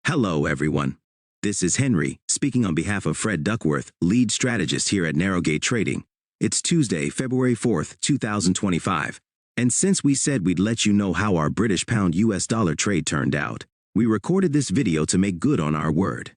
Hello, everyone. This is Henry, speaking on behalf of Fred Duckworth, lead strategist here at Narrowgate Trading. It's Tuesday, February 4th, 2025. And since we said we'd let you know how our British pound US dollar trade turned out, we recorded this video to make good on our word.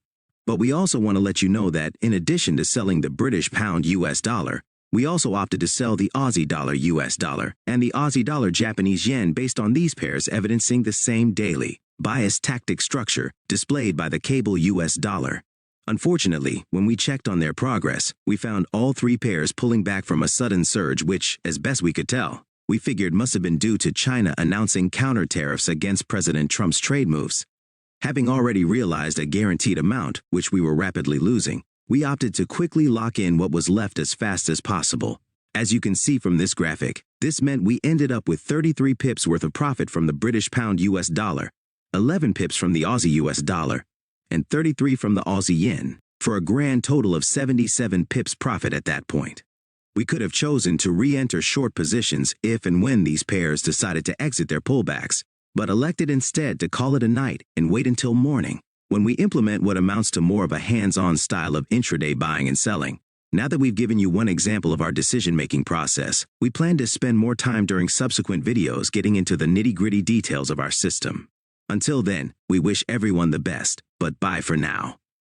But we also want to let you know that in addition to selling the British pound US dollar, we also opted to sell the Aussie dollar US dollar and the Aussie dollar Japanese yen based on these pairs evidencing the same daily bias tactic structure displayed by the cable US dollar. Unfortunately, when we checked on their progress, we found all three pairs pulling back from a sudden surge which, as best we could tell, we figured must have been due to China announcing counter tariffs against President Trump's trade moves. Having already realized a guaranteed amount, which we were rapidly losing, we opted to quickly lock in what was left as fast as possible. As you can see from this graphic, this meant we ended up with 33 pips worth of profit from the British pound US dollar, 11 pips from the Aussie US dollar, and 33 from the Aussie yen, for a grand total of 77 pips profit at that point. We could have chosen to re-enter short positions if and when these pairs decided to exit their pullbacks, but elected instead to call it a night and wait until morning, when we implement what amounts to more of a hands-on style of intraday buying and selling. Now that we've given you one example of our decision-making process, we plan to spend more time during subsequent videos getting into the nitty-gritty details of our system. Until then, we wish everyone the best, but bye for now.